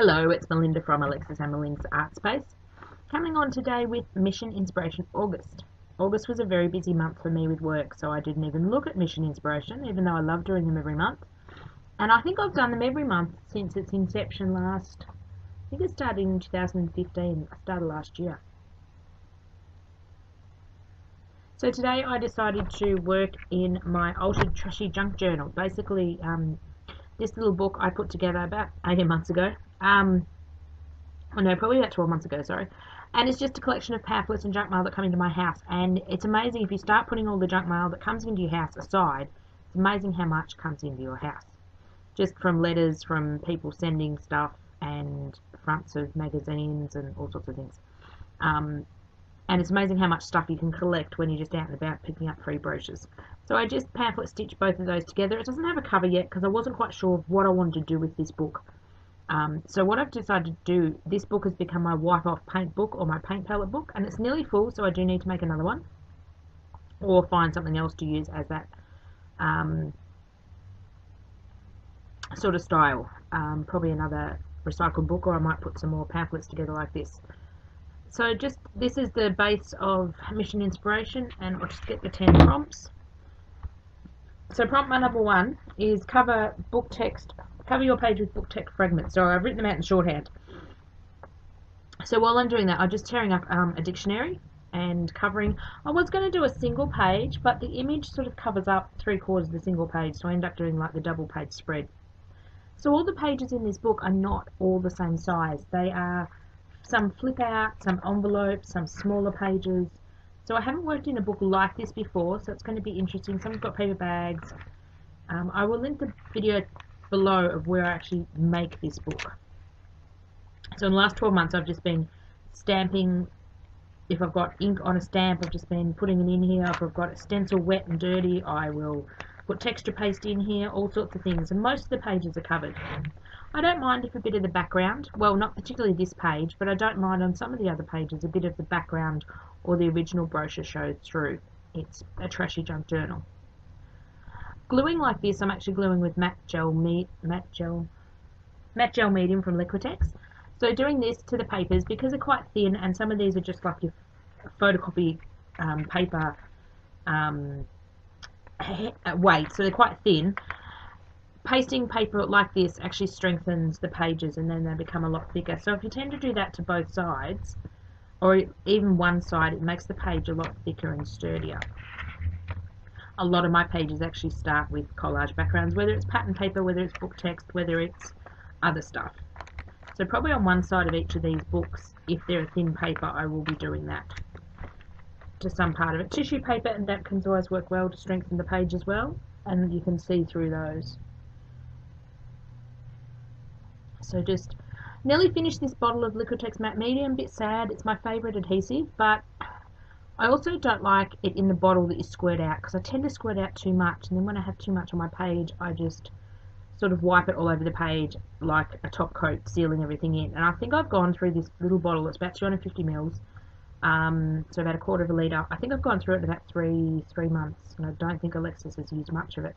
Hello, it's Melinda from Alexis and Melinda's Art Space. Coming on today with Mission Inspiration August. August was a very busy month for me with work, so I didn't even look at Mission Inspiration, even though I love doing them every month. And I think I've done them every month since its inception I think it started in 2015. I started last year. So today I decided to work in my altered Trashy junk journal. Basically, this little book I put together about 18 months ago. Probably about 12 months ago, sorry. And it's just a collection of pamphlets and junk mail that come into my house. And it's amazing if you start putting all the junk mail that comes into your house aside, it's amazing how much comes into your house. Just from letters from people sending stuff and fronts of magazines and all sorts of things. And it's amazing how much stuff you can collect when you're just out and about picking up free brochures. So I just pamphlet stitched both of those together. It doesn't have a cover yet because I wasn't quite sure of what I wanted to do with this book. So what I've decided to do, this book has become my wipe-off paint book or my paint palette book, and it's nearly full, so I do need to make another one or find something else to use as that sort of style. Probably another recycled book, or I might put some more pamphlets together like this. So this is the base of Mission Inspiration, and I'll just get the 10 prompts. So prompt number 1 is cover your page with book text fragments. So I've written them out in shorthand. So while I'm doing that, I'm just tearing up a dictionary and covering. I was going to do a single page, but the image sort of covers up 3/4 of the single page, so I end up doing like the double page spread. So all the pages in this book are not all the same size. They are some flip out, some envelopes, some smaller pages. So I haven't worked in a book like this before, so it's going to be interesting. Some have got paper bags. I will link the video below of where I actually make this book. So in the last 12 months I've just been stamping. If I've got ink on a stamp, I've just been putting it in here. If I've got a stencil wet and dirty, I will put texture paste in here, all sorts of things, and most of the pages are covered. I don't mind if a bit of the background, well, not particularly this page, but I don't mind on some of the other pages a bit of the background or the original brochure shows through. It's a Trashy junk journal. Gluing like this, I'm actually gluing with matte gel medium from Liquitex. So doing this to the papers, because they're quite thin, and some of these are just like your photocopy paper weight, so they're quite thin. Pasting paper like this actually strengthens the pages, and then they become a lot thicker. So if you tend to do that to both sides, or even one side, it makes the page a lot thicker and sturdier. A lot of my pages actually start with collage backgrounds, whether it's pattern paper, whether it's book text, whether it's other stuff. So probably on one side of each of these books, if they're a thin paper, I will be doing that to some part of it. Tissue paper and napkins always work well to strengthen the page as well, and you can see through those. So just nearly finished this bottle of Liquitex Matte Medium. Bit sad, it's my favourite adhesive, but I also don't like it in the bottle that you squirt out, because I tend to squirt out too much, and then when I have too much on my page, I just sort of wipe it all over the page like a top coat, sealing everything in. And I think I've gone through this little bottle, it's about 250 mils, so about 1/4 of a litre. I think I've gone through it in about three months, and I don't think Alexis has used much of it.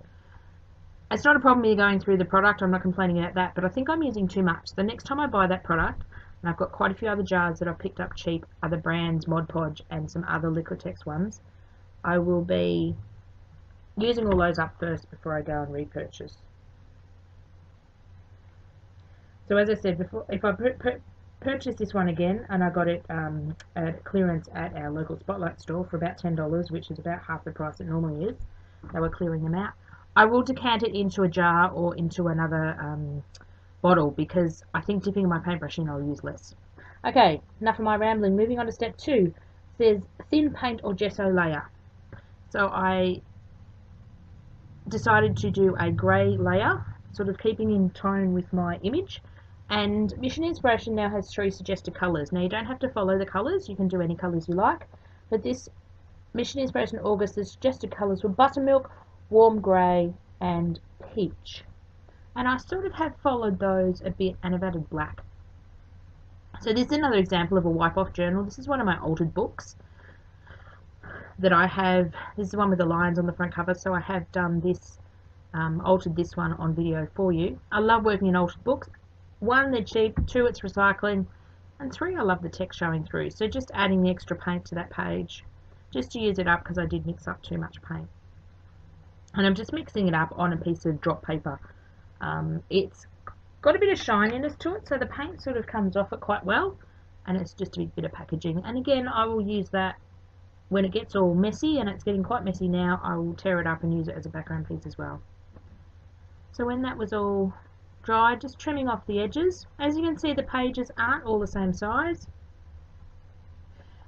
It's not a problem me going through the product, I'm not complaining about that, but I think I'm using too much. The next time I buy that product, and I've got quite a few other jars that I've picked up cheap, other brands, Mod Podge, and some other Liquitex ones, I will be using all those up first before I go and repurchase. So as I said before, if I purchase this one again, and I got it at clearance at our local Spotlight store for about $10, which is about half the price it normally is, they were clearing them out, I will decant it into a jar or into another bottle, because I think dipping my paintbrush in I'll use less. Okay, enough of my rambling. Moving on to step 2. It says thin paint or gesso layer. So I decided to do a grey layer, sort of keeping in tone with my image. And Mission Inspiration now has 3 suggested colours. Now you don't have to follow the colours, you can do any colours you like, but this Mission Inspiration August, the suggested colours were buttermilk, warm grey, and peach. And I sort of have followed those a bit, and have added black. So this is another example of a wipe-off journal. This is one of my altered books that I have. This is the one with the lines on the front cover, so I have done this, altered this one on video for you. I love working in altered books. 1, they're cheap, 2, it's recycling, and 3, I love the text showing through. So just adding the extra paint to that page, just to use it up because I did mix up too much paint. And I'm just mixing it up on a piece of drop paper. It's got a bit of shininess to it, so the paint sort of comes off it quite well, and it's just a bit of packaging. And again, I will use that when it gets all messy, and it's getting quite messy now. I will tear it up and use it as a background piece as well. So when that was all dry, just trimming off the edges. As you can see, the pages aren't all the same size,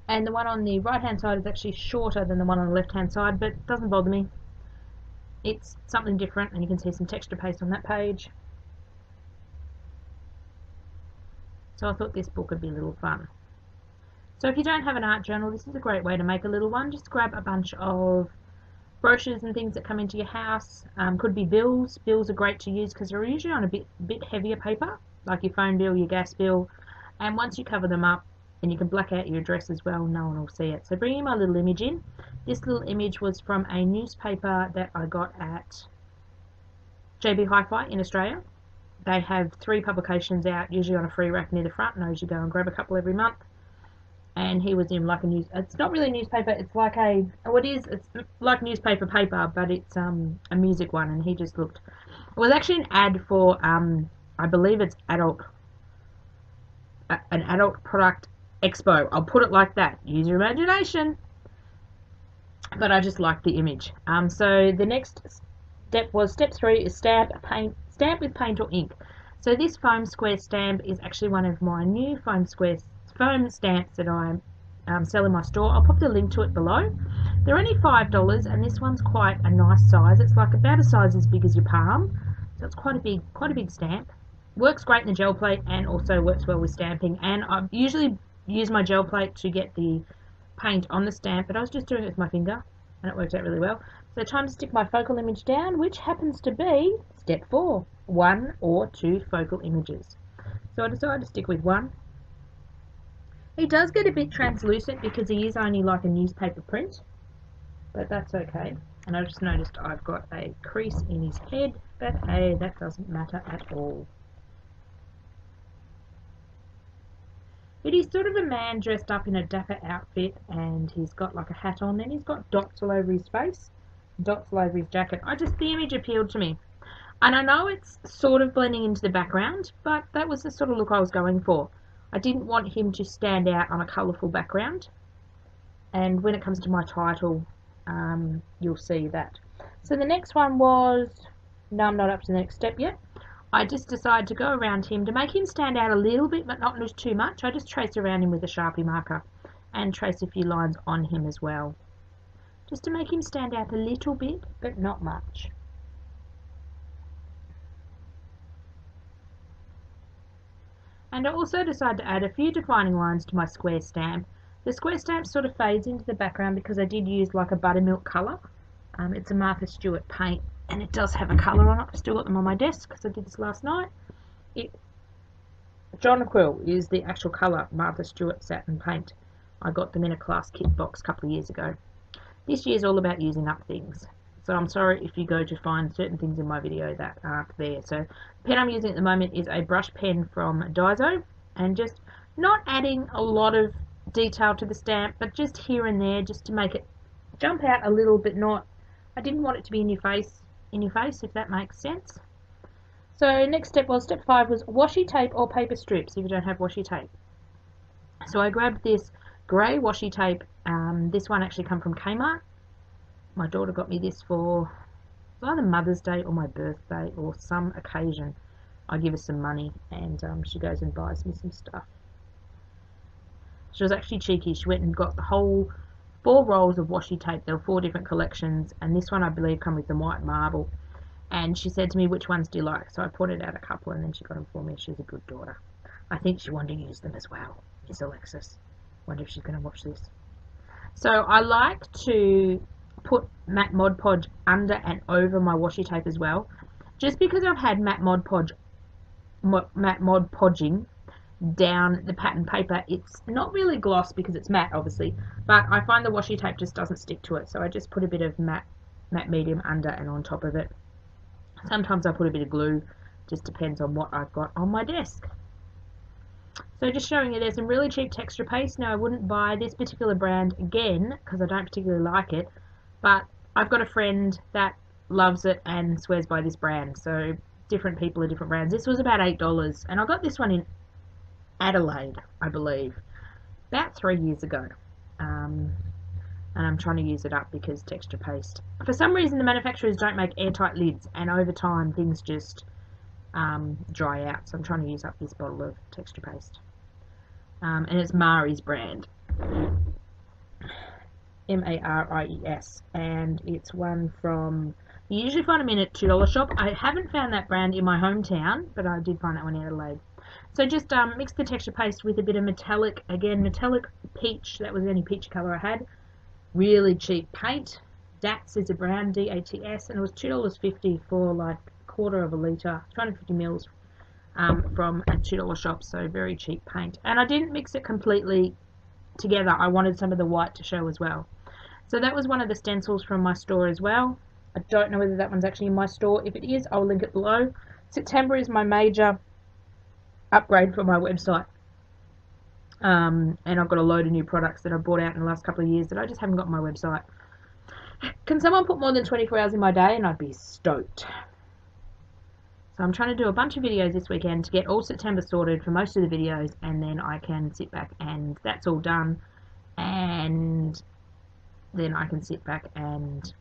and the one on the right hand side is actually shorter than the one on the left hand side, but it doesn't bother me. It's something different, and you can see some texture paste on that page. So I thought this book would be a little fun. So if you don't have an art journal, this is a great way to make a little one. Just grab a bunch of brochures and things that come into your house. Could be bills. Bills are great to use because they're usually on a bit heavier paper, like your phone bill, your gas bill. And once you cover them up, and you can black out your address as well, no one will see it. So bringing my little image in. This little image was from a newspaper that I got at JB Hi-Fi in Australia. They have 3 publications out, usually on a free rack near the front, and I usually go and grab a couple every month. And he was in like a it's not really a newspaper, it's like it's like newspaper paper, but it's a music one, and he just looked, it was actually an ad for, I believe it's an adult product expo. I'll put it like that. Use your imagination. But I just liked the image. So the next step was step 3 is stamp with paint or ink. So this foam square stamp is actually one of my new foam stamps that I sell in my store. I'll pop the link to it below. They're only $5, and this one's quite a nice size. It's like about a size as big as your palm, so it's quite a big stamp. Works great in the gel plate, and also works well with stamping. And I usually use my gel plate to get the paint on the stamp, but I was just doing it with my finger, and it worked out really well. So time to stick my focal image down, which happens to be step 4, 1 or 2 focal images. So I decided to stick with 1. He does get a bit translucent because he is only like a newspaper print, but that's okay. And I just noticed I've got a crease in his head, but hey, that doesn't matter at all. But he's sort of a man dressed up in a dapper outfit, and he's got like a hat on, and he's got dots all over his face, dots all over his jacket. The image appealed to me. And I know it's sort of blending into the background, but that was the sort of look I was going for. I didn't want him to stand out on a colourful background. And when it comes to my title, you'll see that. So the next one was, no, I'm not up to the next step yet. I just decided to go around him to make him stand out a little bit, but not lose too much. I just trace around him with a Sharpie marker and trace a few lines on him as well, just to make him stand out a little bit, but not much. And I also decided to add a few defining lines to my square stamp. The square stamp sort of fades into the background because I did use like a buttermilk colour. It's a Martha Stewart paint, and it does have a colour on it. I've still got them on my desk because I did this last night. Jonquil is the actual colour, Martha Stewart satin paint. I got them in a class kit box a couple of years ago. This year's all about using up things, so I'm sorry if you go to find certain things in my video that aren't there. So the pen I'm using at the moment is a brush pen from Daiso, and just not adding a lot of detail to the stamp, but just here and there, just to make it jump out a little, but not, I didn't want it to be in your face, if that makes sense. So next step was, step 5 was washi tape or paper strips if you don't have washi tape. So I grabbed this grey washi tape. This one actually come from Kmart. My daughter got me this for either Mother's Day or my birthday or some occasion. I give her some money, and she goes and buys me some stuff. She was actually cheeky. She went and got the whole 4 rolls of washi tape. There were 4 different collections, and this one I believe come with the white marble. And she said to me, which ones do you like? So I pointed out a couple, and then she got them for me. She's a good daughter. I think she wanted to use them as well, Miss Alexis. Wonder if she's going to watch this. So I like to put matte Mod Podge under and over my washi tape as well. Just because I've had matte Mod Podging down the pattern paper, it's not really gloss because it's matte, obviously, but I find the washi tape just doesn't stick to it. So I just put a bit of matte medium under and on top of it. Sometimes I put a bit of glue Just depends on what I've got on my desk. So just showing you there's some really cheap texture paste. Now I wouldn't buy this particular brand again because I don't particularly like it, but I've got a friend that loves it and swears by this brand. So different people are different brands. This was about $8 and I got this one in Adelaide, I believe, about 3 years ago. And I'm trying to use it up because texture paste. For some reason the manufacturers don't make airtight lids and over time things just dry out. So I'm trying to use up this bottle of texture paste. And it's Mari's brand. M-A-R-I-E-S. And it's one from, you usually find them in a $2 shop. I haven't found that brand in my hometown, but I did find that one in Adelaide. So just mix the texture paste with a bit of metallic, again, metallic peach. That was the only peach colour I had. Really cheap paint. DATS is a brand, D-A-T-S, and it was $2.50 for like a quarter of a litre, 250 mils from a $2 shop, so very cheap paint. And I didn't mix it completely together. I wanted some of the white to show as well. So that was one of the stencils from my store as well. I don't know whether that one's actually in my store. If it is, I'll link it below. September is my major upgrade for my website. And I've got a load of new products that I bought out in the last couple of years that I just haven't got on my website. Can someone put more than 24 hours in my day and I'd be stoked. So I'm trying to do a bunch of videos this weekend to get all September sorted for most of the videos, and then I can sit back and that's all done, and then I can sit back and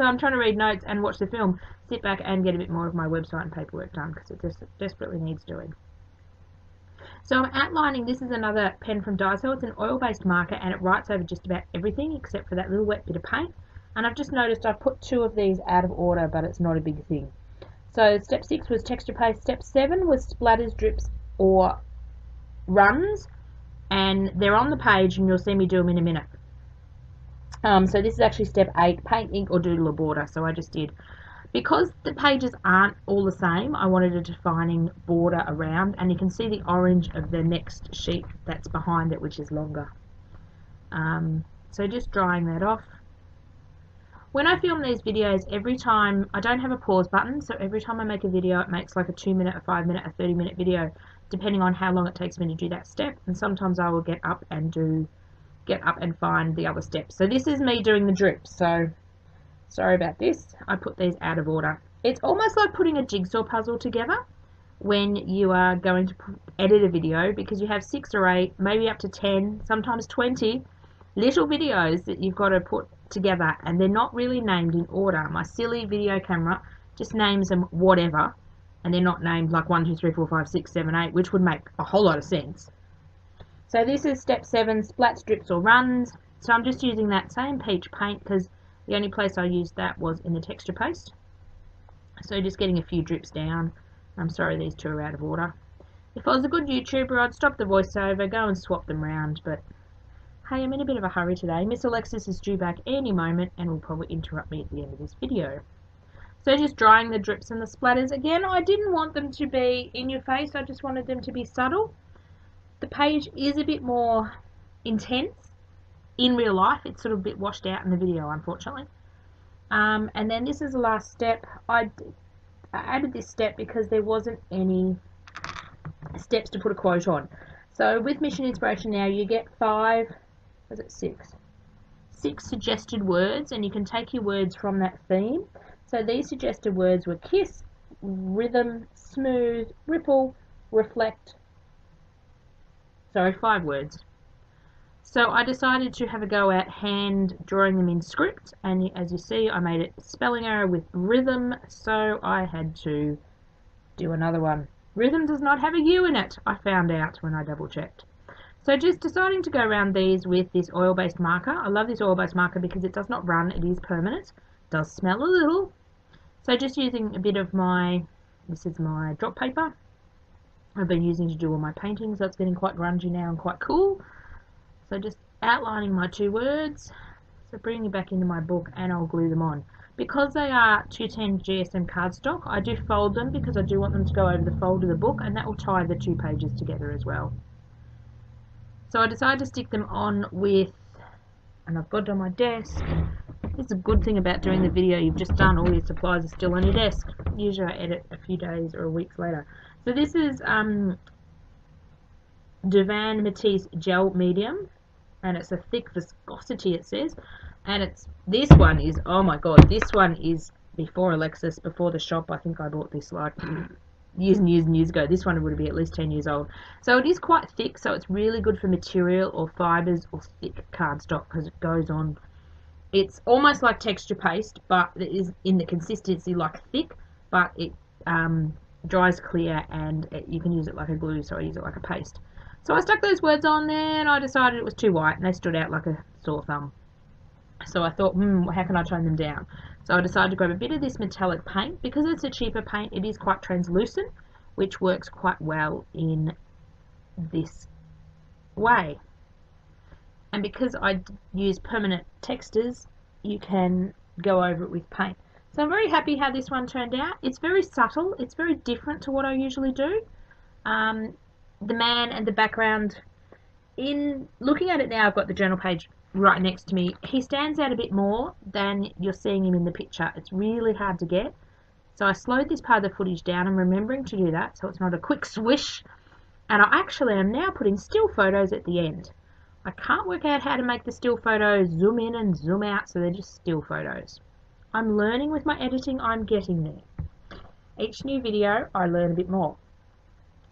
I'm trying to read notes and watch the film. Sit back and get a bit more of my website and paperwork done because it just desperately needs doing. So I'm outlining, this is another pen from Daiso. It's an oil-based marker and it writes over just about everything except for that little wet bit of paint. And I've just noticed I've put 2 of these out of order, but it's not a big thing. So step 6 was texture paste. Step 7 was splatters, drips, or runs. And they're on the page and you'll see me do them in a minute. So this is actually step 8, paint, ink, or doodle a border. So I just did. Because the pages aren't all the same, I wanted a defining border around, and you can see the orange of the next sheet that's behind it, which is longer. So just drying that off. When I film these videos, every time, I don't have a pause button, so every time I make a video, it makes like a 2-minute, a 5-minute, a 30-minute video, depending on how long it takes me to do that step, and sometimes I will get up and find the other steps. So this is me doing the drips, so sorry about this. I put these out of order. It's almost like putting a jigsaw puzzle together when you are going to edit a video, because you have 6 or 8, maybe up to 10, sometimes 20 little videos that you've got to put together, and they're not really named in order. My silly video camera just names them whatever, and they're not named like 1, 2, 3, 4, 5, 6, 7, 8, which would make a whole lot of sense. So this is step 7, splats, drips, or runs. So I'm just using that same peach paint because the only place I used that was in the texture paste. So just getting a few drips down. I'm sorry these 2 are out of order. If I was a good YouTuber, I'd stop the voiceover, go and swap them round, but hey, I'm in a bit of a hurry today. Miss Alexis is due back any moment and will probably interrupt me at the end of this video. So just drying the drips and the splatters. Again, I didn't want them to be in your face, I just wanted them to be subtle. The page is a bit more intense in real life. It's sort of a bit washed out in the video, unfortunately. And then this is the last step. I added this step because there wasn't any steps to put a quote on. So with Mission Inspiration now, you get 6 suggested words, and you can take your words from that theme. So these suggested words were kiss, rhythm, smooth, ripple, reflect. Sorry, 5 words. So I decided to have a go at hand drawing them in script, and as you see I made it spelling error with rhythm, so I had to do another one. Rhythm does not have a U in it, I found out when I double checked. So just deciding to go around these with this oil-based marker. I love this oil-based marker because it does not run, it is permanent. It does smell a little. So just using a bit of this is my drop paper I've been using to do all my paintings, so it's getting quite grungy now and quite cool. So just outlining my 2 words, so bringing it back into my book, and I'll glue them on. Because they are 210 GSM cardstock, I do fold them because I do want them to go over the fold of the book, and that will tie the 2 pages together as well. So I decided to stick them on with, and I've got it on my desk. This is a good thing about doing the video you've just done. All your supplies are still on your desk. Usually I edit a few days or weeks later. So this is Duvan Matisse Gel Medium, and it's a thick viscosity, it says. And this one is, oh my god, this one is before Alexis, before the shop. I think I bought this like years and years and years ago. This one would be at least 10 years old. So it is quite thick, so it's really good for material or fibres or thick cardstock because it goes on. It's almost like texture paste, but it is in the consistency like thick, but it dries clear, and you can use it like a glue, so I use it like a paste. So I stuck those words on there, and I decided it was too white, and they stood out like a sore thumb. So I thought, how can I tone them down? So I decided to grab a bit of this metallic paint. Because it's a cheaper paint, it is quite translucent, which works quite well in this way. And because I use permanent textures, you can go over it with paint. So I'm very happy how this one turned out. It's very subtle. It's very different to what I usually do. The man and the background, in looking at it now, I've got the journal page right next to me. He stands out a bit more than you're seeing him in the picture. It's really hard to get. So I slowed this part of the footage down. I'm remembering to do that so it's not a quick swish. And I actually am now putting still photos at the end. I can't work out how to make the still photos zoom in and zoom out, so they're just still photos. I'm learning with my editing. I'm getting there. Each new video I learn a bit more.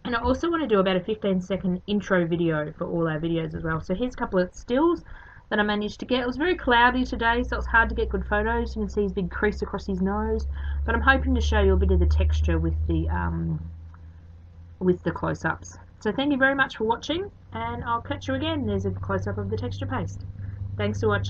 And I also want to do about a 15-second intro video for all our videos as well. So here's a couple of stills that I managed to get. It was very cloudy today, so it's hard to get good photos. You can see his big crease across his nose, but I'm hoping to show you a bit of the texture with the close-ups. So thank you very much for watching, and I'll catch you again. There's a close-up of the texture paste. Thanks for watching.